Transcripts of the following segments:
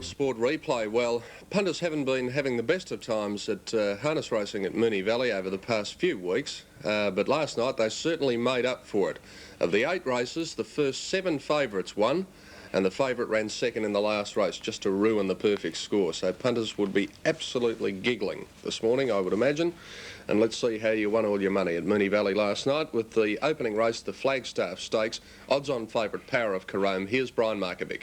Sport replay. Well, punters haven't been having the best of times at harness racing at Moonee Valley over the past few weeks, but last night they certainly made up for it. Of the 8 races, the first 7 favourites won, and the favourite ran second in the last race just to ruin the perfect score. So punters would be absolutely giggling this morning, I would imagine. And let's see how you won all your money at Moonee Valley last night with the opening race, the Flagstaff Stakes. Odds-on favourite Power of Carome. Here's Brian Markovic.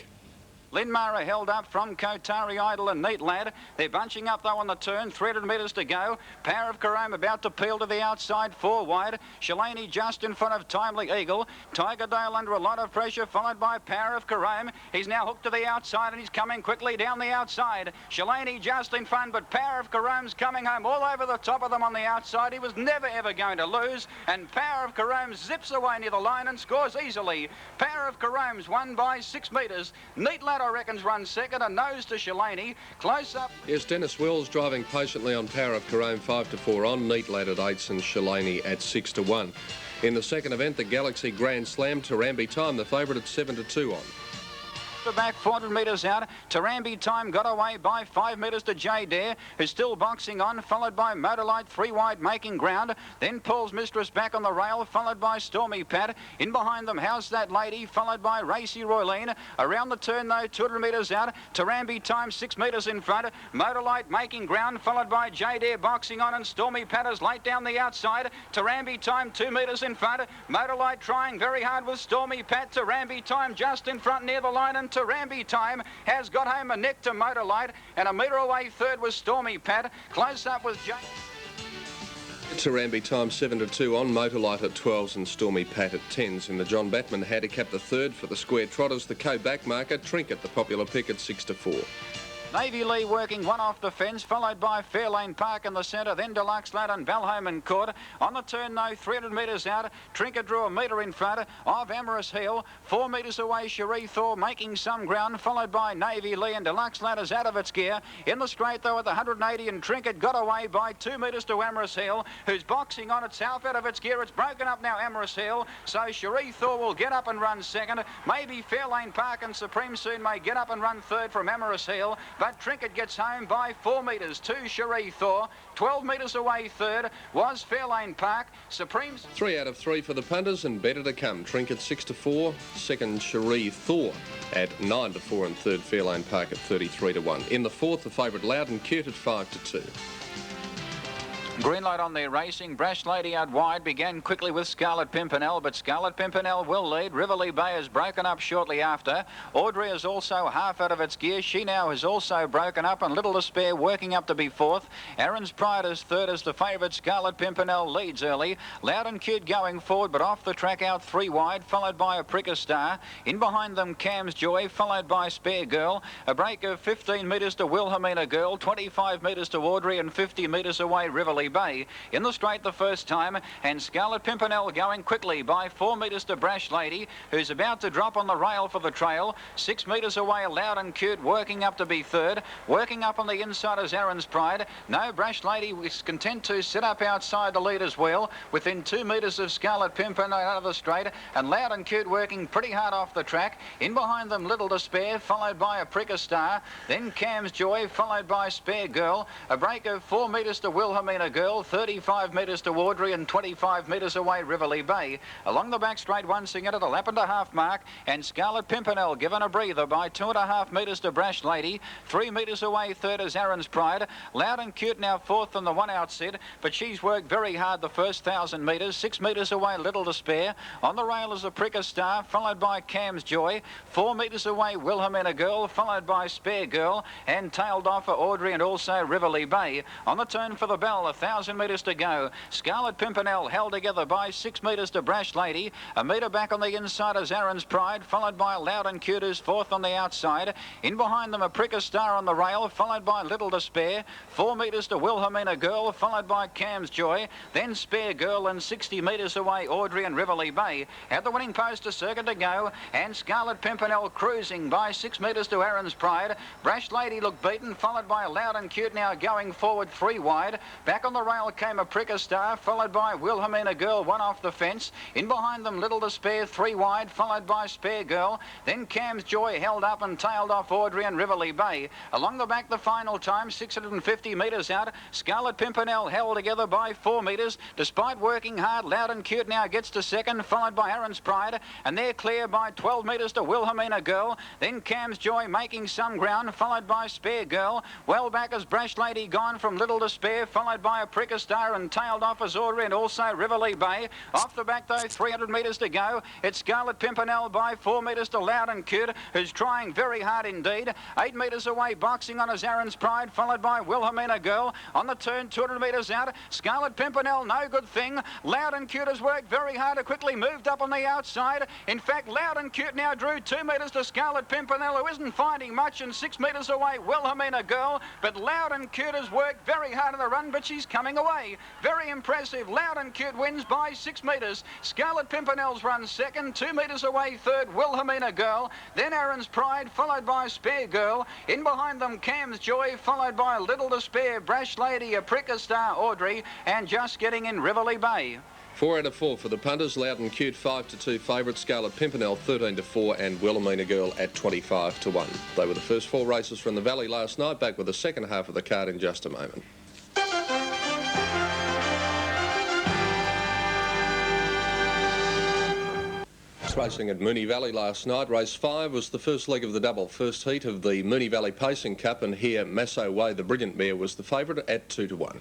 Linmara held up from Kotari Idol and Neat Lad. They're bunching up though on the turn, 300 metres to go. Power of Carome about to peel to the outside, 4 wide. Shalani just in front of Timely Eagle. Tiger Dale under a lot of pressure, followed by Power of Carome. He's now hooked to the outside and he's coming quickly down the outside. Shalani just in front, but Power of Carome's coming home all over the top of them on the outside. He was never ever going to lose, and Power of Carome zips away near the line and scores easily. Power of Carome's won by 6 metres. Neat Lad, I reckon's run second, a nose to Shalani. Close up. Yes, Dennis Wells driving patiently on Power of Carome, 5-4 on. Neat Lad at 8s and Shalani at 6-1. In the second event, the Galaxy Grand Slam, Tarambi Time, the favourite at 7-2 on. Back 400 metres out. Tarambi Time got away by 5 metres to J Dare, who's still boxing on, followed by Motorlight, 3 wide making ground. Then Paul's Mistress back on the rail, followed by Stormy Pat. In behind them, How's That Lady, followed by Racy Royleen. Around the turn though, 200 metres out. Tarambi Time 6 metres in front. Motorlight making ground, followed by J Dare boxing on, and Stormy Pat is late down the outside. Tarambi Time 2 metres in front. Motorlight trying very hard with Stormy Pat. Tarambi Time just in front near the line, and Tarambi Time has got home a neck to Motorlight, and a metre away third was Stormy Pat. Close up was Jane. Tarambi Time 7-2 on, Motorlight at 12s and Stormy Pat at 10s. In the John Batman handicap, the third for the Square Trotters, the co-back marker, Trinket, the popular pick at 6-4. Navy Lee working one off the fence, followed by Fairlane Park in the centre, then Deluxe Lad and Balholman Court. On the turn though, 300 metres out, Trinket drew a metre in front of Amorous Hill. 4 metres away, Cherie Thor making some ground, followed by Navy Lee, and Deluxe Lad is out of its gear. In the straight though at the 180, and Trinket got away by 2 metres to Amorous Hill, who's boxing on itself out of its gear. It's broken up now, Amorous Hill, so Cherie Thor will get up and run second. Maybe Fairlane Park and Supreme soon may get up and run third from Amorous Hill, but Trinket gets home by 4 metres to Cherie Thor. 12 metres away third was Fairlane Park. Supreme 3 out of 3 for the punters, and better to come. Trinket 6-4, second Cherie Thor at 9-4, and third Fairlane Park at 33-1. In the fourth, the favourite Loudon Cute at 5-2. Green light on their racing. Brash Lady out wide began quickly with Scarlet Pimpernel, but Scarlet Pimpernel will lead. Rivoli Bay has broken up shortly after. Audrey is also half out of its gear. She now has also broken up, and Little Despair working up to be fourth. Aaron's Pride is third as the favourite Scarlet Pimpernel leads early. Loud and Cute going forward, but off the track out 3 wide, followed by a Pricker Star. In behind them, Cam's Joy, followed by Spare Girl. A break of 15 metres to Wilhelmina Girl, 25 metres to Audrey, and 50 metres away Rivoli Bay. In the straight the first time, and Scarlet Pimpernel going quickly by 4 metres to Brash Lady, who's about to drop on the rail for the trail. 6 metres away, Loud and Cute working up to be third. Working up on the inside is Aaron's Pride. No, Brash Lady is content to sit up outside the leader's wheel, within 2 metres of Scarlet Pimpernel out of the straight, and Loud and Cute working pretty hard off the track. In behind them, Little Despair, followed by a Pricker Star. Then Cam's Joy, followed by Spare Girl. A break of 4 metres to Wilhelmina Girl, 35 metres to Audrey, and 25 metres away Rivoli Bay. Along the back straight, one sing at a lap and a half mark, and Scarlet Pimpernel given a breather by 2.5 metres to Brash Lady. 3 metres away third is Aaron's Pride. Loud and Cute now fourth on the one outset, but she's worked very hard the first 1,000 metres. 6 metres away Little Despair. On the rail is a Pricker Star, followed by Cam's Joy. 4 metres away Wilhelmina Girl, followed by Spare Girl, and tailed off for Audrey and also Rivoli Bay. On the turn for the bell, 1,000 metres to go. Scarlet Pimpernel held together by 6 metres to Brash Lady. A metre back on the inside is Aaron's Pride, followed by Loud and Cute, who's fourth on the outside. In behind them, a Pricker Star on the rail, followed by Little Despair. 4 metres to Wilhelmina Girl, followed by Cam's Joy. Then Spare Girl, and 60 metres away Audrey and Rivoli Bay. At the winning post, a circuit to go, and Scarlet Pimpernel cruising by 6 metres to Aaron's Pride. Brash Lady looked beaten, followed by Loud and Cute now going forward 3 wide. Back on the the rail came a Pricker Star, followed by Wilhelmina Girl, one off the fence. In behind them, Little Despair, three wide, followed by Spare Girl. Then Cam's Joy held up and tailed off Audrey and Riverly Bay. Along the back, the final time, 650 metres out. Scarlet Pimpernel held together by 4 metres. Despite working hard, Loud and Cute now gets to second, followed by Aaron's Pride. And they're clear by 12 metres to Wilhelmina Girl. Then Cam's Joy making some ground, followed by Spare Girl. Well back as Brash Lady gone from Little Despair, followed by a Pricker Star and tailed off as Audrey and also Riverly Bay. Off the back though, 300 metres to go. It's Scarlet Pimpernel by 4 metres to Loud and Cute, who's trying very hard indeed. 8 metres away, boxing on as Aaron's Pride, followed by Wilhelmina Girl. On the turn, 200 metres out. Scarlet Pimpernel, no good thing. Loud and Cute has worked very hard, quickly moved up on the outside. In fact, Loud and Cute now drew 2 metres to Scarlet Pimpernel, who isn't finding much, and 6 metres away, Wilhelmina Girl. But Loud and Cute has worked very hard in the run, but she's coming away. Very impressive. Loud and Cute wins by 6 metres. Scarlet Pimpernel's run second, 2 metres away third, Wilhelmina Girl. Then Aaron's Pride, followed by Spare Girl. In behind them, Cam's Joy, followed by Little Despair, Brash Lady, a Pricker Star, Audrey, and just getting in Riverly Bay. 4 out of 4 for the punters. Loud and Cute 5-2 favourite. Scarlet Pimpernel 13-4 and Wilhelmina Girl at 25-1. They were the first 4 races from the Valley last night. Back with the second half of the card in just a moment. Racing at Moonee Valley last night. Race 5 was the first leg of the double first heat of the Moonee Valley Pacing Cup, and here Masso Way, the brilliant mare, was the favourite at 2-1.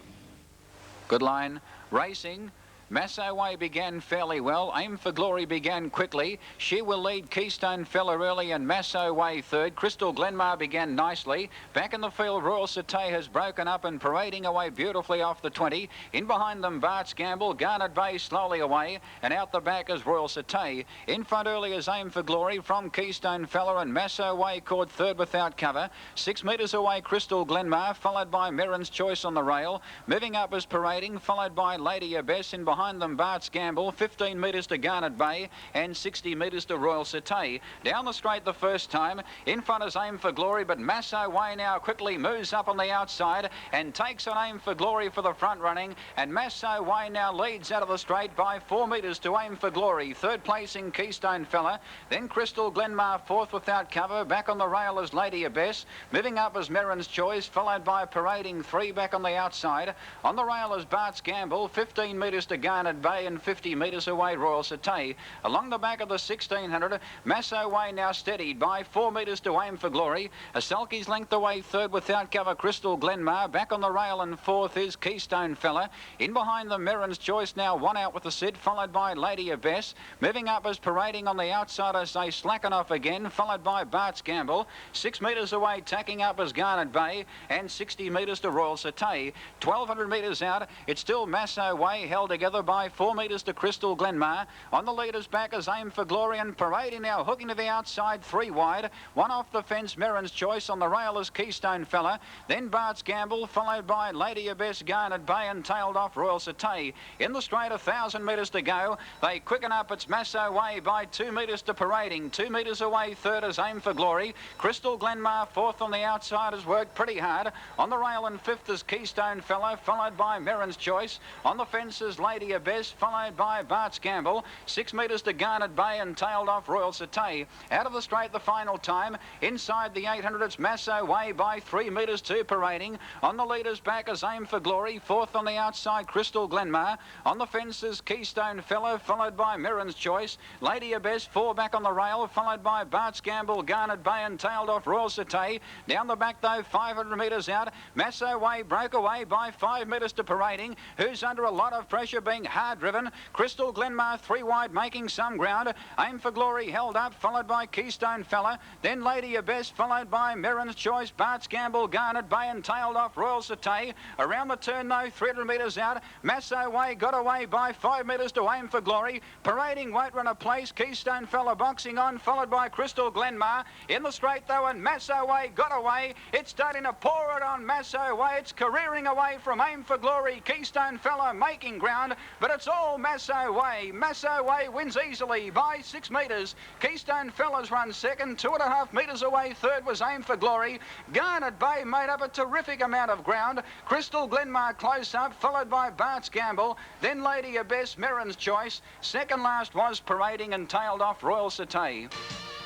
Good line. Racing. Masso Way began fairly well. Aim for Glory began quickly. She will lead Keystone Fella early and Masso Way third. Crystal Glenmar began nicely. Back in the field, Royal Satay has broken up and parading away beautifully off the 20. In behind them, Bart's Gamble. Garnet Bay slowly away. And out the back is Royal Satay. In front early is Aim for Glory from Keystone Fella, and Masso Way caught third without cover. 6 metres away, Crystal Glenmar, followed by Merrin's Choice on the rail. Moving up is Parading, followed by Lady Abbess. In behind them, Bart's Gamble, 15 metres to Garnet Bay and 60 metres to Royal Satay. Down the straight the first time. In front is Aim for Glory, but Masso Way now quickly moves up on the outside and takes on Aim for Glory for the front running, and Masso Way now leads out of the straight by 4 metres to Aim for Glory. Third placing Keystone Fella. Then Crystal Glenmar fourth without cover. Back on the rail is Lady Abbess. Moving up is Merrin's Choice, followed by Parading 3 back on the outside. On the rail is Bart's Gamble, 15 metres to Garnet Bay and 50 metres away Royal Satay. Along the back of the 1600, Masso Way now steadied by 4 metres to Aim for Glory. A sulky's length away third without cover, Crystal Glenmar. Back on the rail and fourth is Keystone Fella. In behind them, Merrin's Choice now one out with the sit, followed by Lady Abbess. Moving up is Parading on the outside as they slacken off again, followed by Bart's Gamble. 6 metres away, tacking up is Garnet Bay and 60 metres to Royal Satay. 1200 metres out, it's still Masso Way held together by 4 metres to Crystal Glenmar. On the leader's back is Aim for Glory, and Parading now hooking to the outside, 3 wide. One off the fence, Merrin's Choice. On the rail is Keystone Fella. Then Bart's Gamble, followed by Lady Abbess, Garnet Bay, and tailed off Royal Satay. In the straight, 1,000 metres to go. They quicken up. It's Masso Way by 2 metres to Parading. 2 metres away, third is Aim for Glory. Crystal Glenmar, fourth on the outside, has worked pretty hard. On the rail and fifth is Keystone Fella, followed by Merrin's Choice. On the fence is Lady Abbess, followed by Bart's Gamble. 6 metres to Garnet Bay and tailed off Royal Satay. Out of the straight the final time. Inside the 800, it's Masso Way by 3 metres to Parading. On the leader's back is Aim for Glory. Fourth on the outside, Crystal Glenmar. On the fence is Keystone Fella, followed by Merrin's Choice. Lady Abbess, 4 back on the rail, followed by Bart's Gamble, Garnet Bay, and tailed off Royal Satay. Down the back though, 500 metres out. Masso Way broke away by 5 metres to Parading, who's under a lot of pressure, being hard driven. Crystal Glenmar 3 wide, making some ground. Aim for Glory held up, followed by Keystone Fella. Then Lady Abbess, followed by Merrin's Choice, Bart's Gamble, Garnet Bay, and tailed off Royal Satay. Around the turn though, 300 metres out. Masso Way got away by 5 metres to Aim for Glory. Parading won't run a place. Keystone Fella boxing on, followed by Crystal Glenmar. In the straight though, and Masso Way got away. It's starting to pour it on Masso Way. It's careering away from Aim for Glory. Keystone Fella making ground. but it's all Masso Way. Masso Way wins easily by 6 metres. Keystone Fellas run second, 2.5 metres away. Third was Aim for Glory. Garnet Bay made up a terrific amount of ground. Crystal Glenmar close up, followed by Bart's Gamble. Then Lady Abbess, Merrin's Choice. Second last was Parading and tailed off Royal Satay.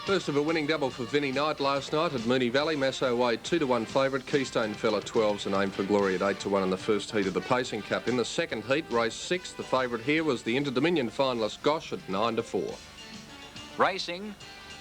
First of a winning double for Vinnie Knight last night at Moonee Valley. Masso Way 2-1 favourite. Keystone Fella 12s and Aim for Glory at 8-1 in the first heat of the Pacing Cup. In the second heat, race 6, the favourite here was the Inter-Dominion finalist Gosh at 9-4. Racing.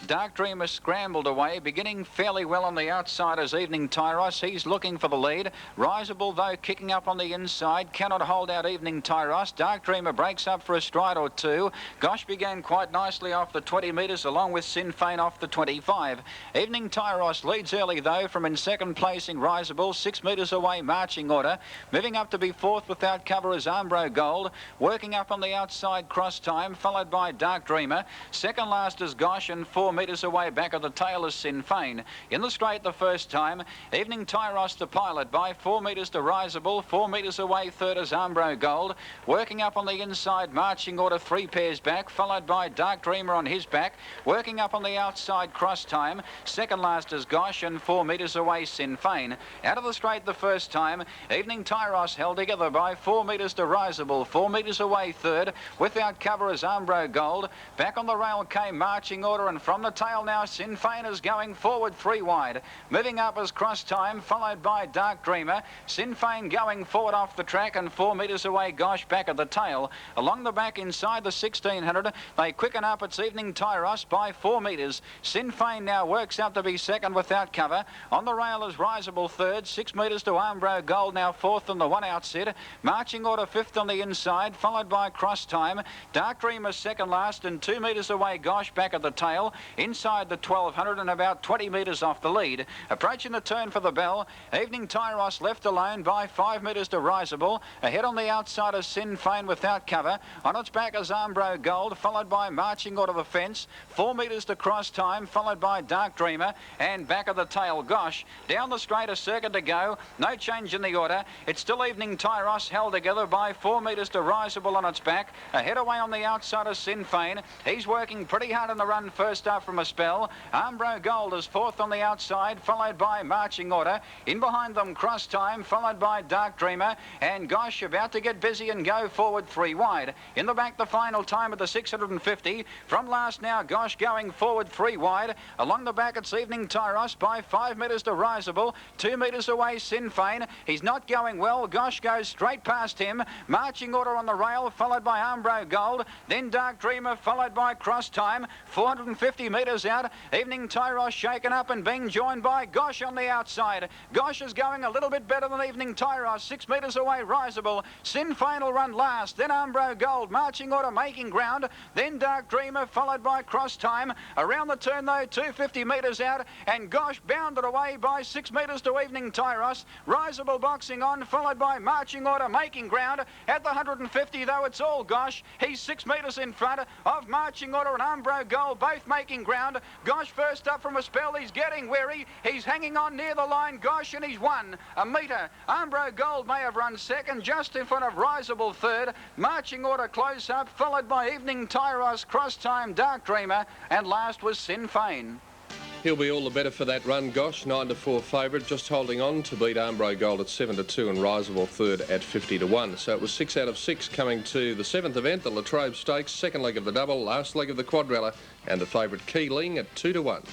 Dark Dreamer scrambled away, beginning fairly well on the outside as Evening Tyros. He's looking for the lead. Riseable, though, kicking up on the inside. Cannot hold out Evening Tyros. Dark Dreamer breaks up for a stride or two. Gosh began quite nicely off the 20 metres, along with Sinn Fein off the 25. Evening Tyros leads early, though, from in second placing Riseable, 6 metres away, Marching Order. Moving up to be fourth without cover is Umbro Gold. Working up on the outside, Cross Time, followed by Dark Dreamer. Second last is Gosh, and 4 metres away back of the tail is Sinn Fein. In the straight the first time, Evening Tyros the pilot by 4 metres to Riseable, 4 metres away third is Umbro Gold. Working up on the inside, Marching Order 3 pairs back, followed by Dark Dreamer on his back. Working up on the outside, Cross Time. Second last is Gosh, and 4 metres away Sinn Fein. Out of the straight the first time, Evening Tyros held together by 4 metres to Riseable, 4 metres away third. Without cover is Umbro Gold. Back on the rail came Marching Order, and from the tail now Sinn Fein is going forward 3 wide. Moving up is Cross Time, followed by Dark Dreamer. Sinn Fein going forward off the track, and 4 metres away Gosh back at the tail. Along the back inside the 1600, they quicken up. It's Evening Tyros by 4 metres. Sinn Fein now works up to be second without cover. On the rail is Riseable third, 6 metres to Umbro Gold now fourth on the one outset. Marching Order fifth on the inside, followed by Cross Time. Dark Dreamer second last, and 2 metres away Gosh back at the tail. Inside the 1200 and about 20 metres off the lead. Approaching the turn for the bell, Evening Tyros left alone by 5 metres to Riseable. Ahead on the outside is Sinn Fein without cover. On its back is Umbro Gold, followed by Marching Order the fence. 4 metres to Cross Time, followed by Dark Dreamer, and back of the tail Gosh. Down the straight, a circuit to go. No change in the order. It's still Evening Tyros held together by 4 metres to Riseable on its back. Ahead away on the outside is Sinn Fein. He's working pretty hard in the run first up from a spell. Umbro Gold is fourth on the outside, followed by Marching Order. In behind them, Cross Time, followed by Dark Dreamer, and Gosh about to get busy and go forward 3 wide. In the back, the final time at the 650. From last now, Gosh going forward 3 wide. Along the back, it's Evening Tyros by 5 metres to Riseable. 2 metres away, Sinn Fein. He's not going well. Gosh goes straight past him. Marching Order on the rail, followed by Umbro Gold. Then Dark Dreamer, followed by Cross Time. 450 metres out. Evening Tyros shaken up and being joined by Gosh on the outside. Gosh is going a little bit better than Evening Tyros. 6 metres away, Riseable. Sinn Fein will run last. Then Umbro Gold. Marching Order making ground. Then Dark Dreamer, followed by Cross Time. Around the turn, though, 250 metres out. And Gosh bounded away by 6 metres to Evening Tyros. Riseable boxing on, followed by Marching Order making ground. At the 150, though, it's all Gosh. He's 6 metres in front of Marching Order and Umbro Gold, both making ground. Gosh first up from a spell. He's getting wary. He's hanging on near the line, Gosh, and he's won a metre. Umbro Gold may have run second, just in front of Riseable third. Marching Order close up, followed by Evening Tyros, Cross Time, Dark Dreamer, and last was Sinn Fein. He'll be all the better for that run, Gosh, 9-4 favourite, just holding on to beat Umbro Gold at 7-2 and Riseable third at 50-1. So it was 6 out of 6 coming to the 7th event, the Latrobe Stakes, second leg of the double, last leg of the quadrella, and the favourite Keeling at 2-1.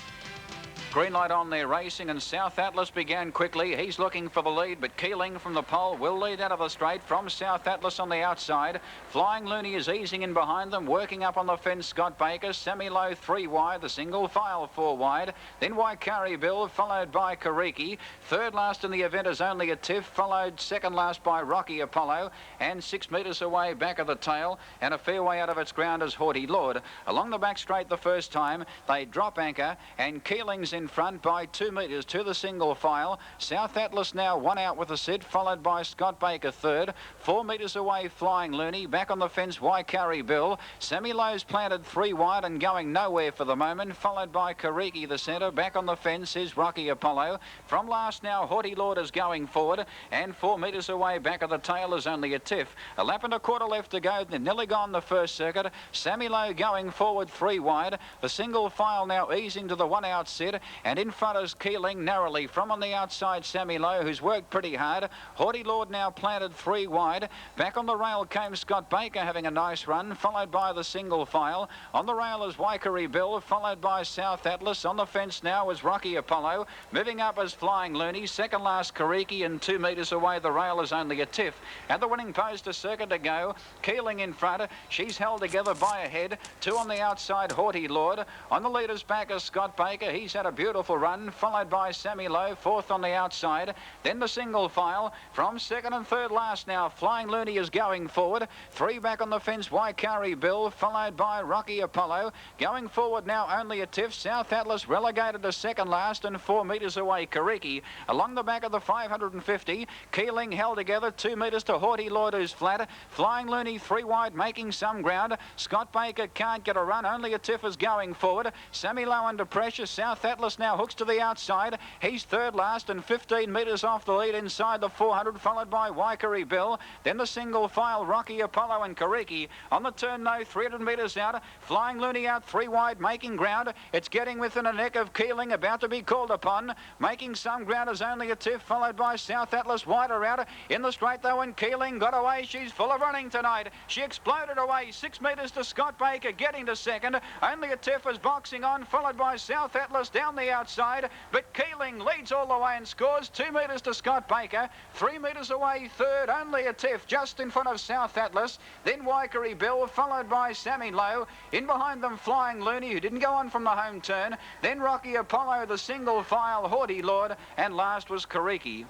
Green light on there racing, and South Atlas began quickly. He's looking for the lead, but Keeling from the pole will lead out of the straight from South Atlas on the outside. Flying Looney is easing in behind them, working up on the fence Scott Baker. Semi-low 3 wide, the single file 4 wide. Then Waikari Bill, followed by Kariki. Third last in the event is Only a Tiff, followed second last by Rocky Apollo. And 6 metres away back of the tail, and a fair way out of its ground is Haughty Lord. Along the back straight the first time, they drop anchor, and Keeling's in in front by 2 metres to the single file. South Atlas now 1 out with the Sid, followed by Scott Baker third. 4 metres away Flying Looney. Back on the fence Waikari Bill. Sammy Lowe's planted 3 wide and going nowhere for the moment, followed by Kariki the centre. Back on the fence is Rocky Apollo. From last now Haughty Lord is going forward, and 4 metres away back of the tail is only a tiff. A lap and a quarter left to go. They're nearly gone the first circuit. Sammy Lowe going forward 3 wide. The single file now easing to the 1 out Sid, and in front is Keeling narrowly from on the outside Sammy Lowe, who's worked pretty hard. Haughty Lord now planted 3 wide. Back on the rail came Scott Baker having a nice run, followed by the single file. On the rail is Waikari Bill, followed by South Atlas. On the fence now is Rocky Apollo. Moving up is Flying Looney. Second last Kariki, and 2 metres away the rail is only a tiff. At the winning post, a circuit to go. Keeling in front. She's held together by a head. 2 on the outside, Haughty Lord. On the leader's back is Scott Baker. He's had a beautiful run, followed by Sammy Lowe, 4th on the outside. Then the single file. From 2nd and 3rd last now, Flying Looney is going forward. 3 back on the fence, Waikari Bill, followed by Rocky Apollo. Going forward now, only a tiff. South Atlas relegated to 2nd last, and 4 metres away, Kariki. Along the back of the 550, Keeling held together 2 metres to Haughty Lord, who's flat. Flying Looney 3 wide, making some ground. Scott Baker can't get a run, only a tiff is going forward. Sammy Lowe under pressure. South Atlas now hooks to the outside. He's 3rd last and 15 metres off the lead inside the 400, followed by Waikari Bill. Then the single file, Rocky Apollo and Kariki. On the turn now, 300 metres out. Flying Looney out 3 wide, making ground. It's getting within a neck of Keeling, about to be called upon. Making some ground is only a tiff, followed by South Atlas wider out. In the straight though, and Keeling got away. She's full of running tonight. She exploded away 6 metres to Scott Baker, getting to 2nd. Only a tiff is boxing on, followed by South Atlas down the outside. But Keeling leads all the way and scores 2 metres to Scott Baker. 3 metres away 3rd, only a tiff just in front of South Atlas. Then Waikari Bill, followed by Sammy Lowe. In behind them Flying Looney, who didn't go on from the home turn. Then Rocky Apollo, the single file, Haughty Lord, and last was Kariki.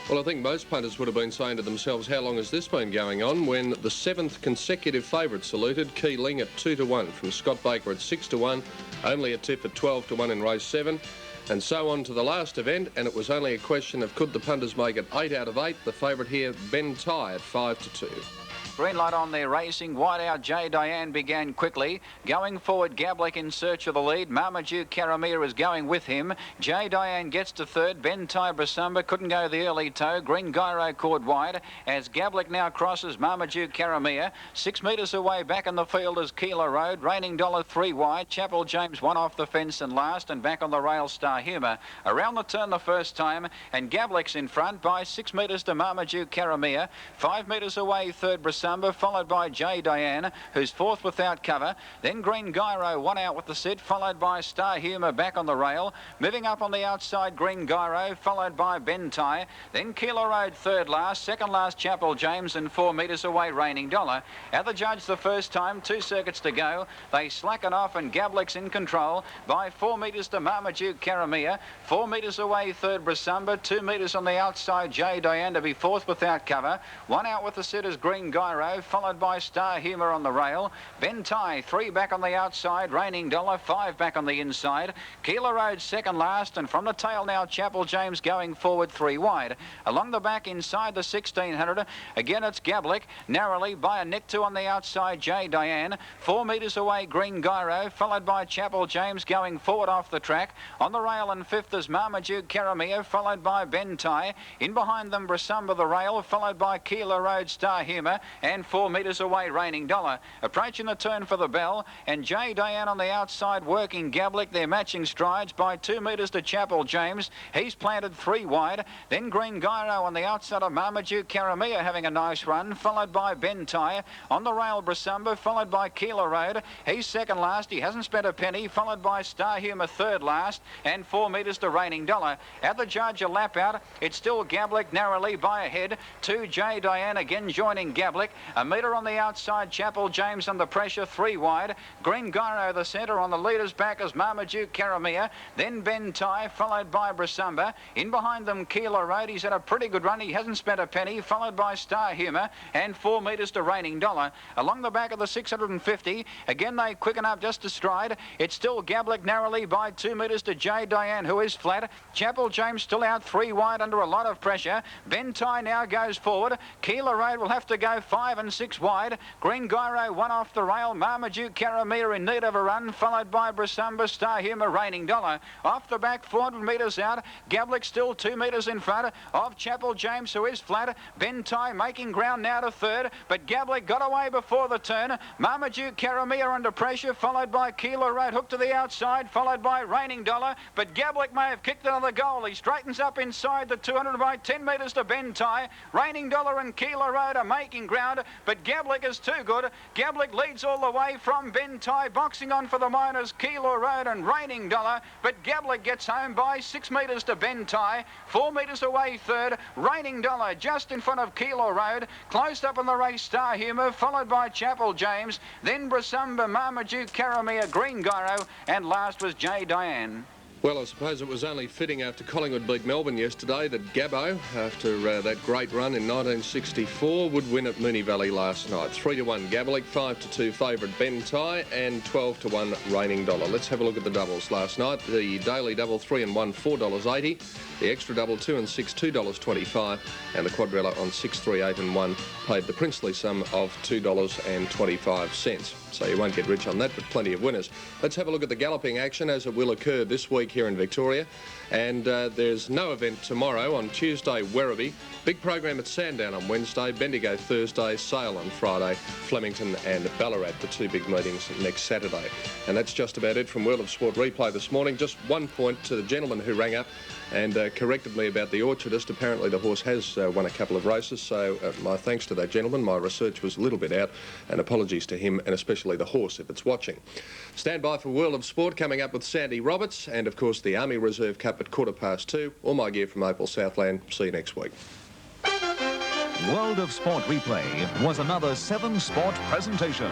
Well, I think most punters would have been saying to themselves, how long has this been going on, when the 7th consecutive favourite saluted, Keeling at 2-1, from Scott Baker at 6-1, only a tip at 12-1 in race 7, and so on to the last event, and it was only a question of could the punters make it 8 out of 8. The favourite here, Ben Ty, at 5-2. Green light on there racing. Wide out J. Diane began quickly. Going forward Gablick in search of the lead. Marmaduke Caramia is going with him. J. Diane gets to 3rd. Ben Ty Brasumba couldn't go the early toe. Green Gyro caught wide as Gablick now crosses Marmaduke Caramia. 6 metres away back in the field is Keeler Road. Raining Dollar 3 wide. Chapel James 1 off the fence and last, and back on the rail Star Humour. Around the turn the first time, and Gablick's in front by 6 metres to Marmaduke Caramia. 5 metres away 3rd Brasumba, followed by J. Diane, who's 4th without cover. Then Green Gyro 1 out with the Sid, followed by Star Humour back on the rail. Moving up on the outside, Green Gyro, followed by Ben Ty. Then Keeler Road 3rd last, 2nd last Chapel James, and 4 metres away Raining Dollar. At the judge the first time, 2 circuits to go. They slacken off and Gablick's in control by 4 metres to Marmaduke Caramia. 4 metres away 3rd Brasumba, 2 metres on the outside J. Diane to be 4th without cover. 1 out with the Sid is Green Gyro, followed by Star Humour on the rail. Ben Ty 3 back on the outside, Raining Dollar 5 back on the inside. Keeler Road 2nd last, and from the tail now Chapel James going forward 3 wide. Along the back inside the 1600, again it's Gablick, narrowly by a neck 2 on the outside J. Diane. 4 metres away Green Gyro, followed by Chapel James going forward off the track. On the rail and 5th is Marmaduke Caramia, followed by Ben Ty. In behind them Brasumba the rail, followed by Keeler Road Star Humour, and 4 metres away Raining Dollar. Approaching the turn for the bell, and J. Diane on the outside working Gablick. They're matching strides by 2 metres to Chapel James. He's planted 3 wide. Then Green Gyro on the outside of Marmaduke Caramia having a nice run, followed by Ben Ty. On the rail Brasumba, followed by Keeler Road. He's 2nd last. He hasn't spent a penny, followed by Star Humour 3rd last, and 4 metres to Raining Dollar. At the judge a lap out, it's still Gablick narrowly by a head. 2 J. Diane again joining Gablick. A metre on the outside, Chapel James under pressure, 3 wide. Green Gyro the centre on the leader's back as Marmaduke Karamia. Then Ben Tai, followed by Brasumba. In behind them, Keeler Road. He's had a pretty good run. He hasn't spent a penny. Followed by Star Humour and 4 metres to Raining Dollar. Along the back of the 650, again they quicken up just a stride. It's still Gablick narrowly by 2 metres to J. Diane, who is flat. Chapel James still out 3 wide under a lot of pressure. Ben Tai now goes forward. Keeler Road will have to go 5 and 6 wide. Green Gyro 1 off the rail. Marmaduke Karamia in need of a run, followed by Brasumba, Star Humour, Raining Dollar. Off the back, 400 metres out. Gablick still 2 metres in front of Chapel James, who is flat. Ben Tai making ground now to third, but Gablick got away before the turn. Marmaduke Karamia under pressure, followed by Keeler Road, hooked to the outside, followed by Raining Dollar, but Gablick may have kicked another goal. He straightens up inside the 200 by 10 metres to Ben Tai. Raining Dollar and Keeler Road are making ground, but Gablick is too good. Gablick leads all the way from Ben Tai, boxing on for the minors, Keeler Road and Raining Dollar, but Gablick gets home by 6 metres to Ben Tai, 4 metres away third. Raining Dollar just in front of Keeler Road, closed up in the race, Star Humour, followed by Chapel James, then Brasumba, Marmaduke Karamia, Green Gyro, and last was J. Diane. Well, I suppose it was only fitting after Collingwood beat Melbourne yesterday that Gabbo, after that great run in 1964, would win at Moonee Valley last night. 3-1 Gablick, 5-2 favourite Ben Tai, and 12-1 Raining Dollar. Let's have a look at the doubles last night. The daily double 3 and 1, $4.80. The extra double 2 and 6, $2.25. And the quadrilla on 6, 3, 8 and 1 paid the princely sum of $2.25. So you won't get rich on that, but plenty of winners. Let's have a look at the galloping action as it will occur this week here in Victoria. And there's no event tomorrow. On Tuesday, Werribee. Big program at Sandown on Wednesday, Bendigo Thursday, Sale on Friday, Flemington and Ballarat, the 2 big meetings next Saturday. And that's just about it from World of Sport Replay this morning. Just 1 point to the gentleman who rang up and corrected me about the Orchardist. Apparently the horse has won a couple of races, so my thanks to that gentleman. My research was a little bit out, and apologies to him and especially the horse if it's watching. Stand by for World of Sport coming up with Sandy Roberts and of course the Army Reserve Cup at 2:15. All my gear from Opal Southland. See you next week. World of Sport Replay was another 7 Sport presentation.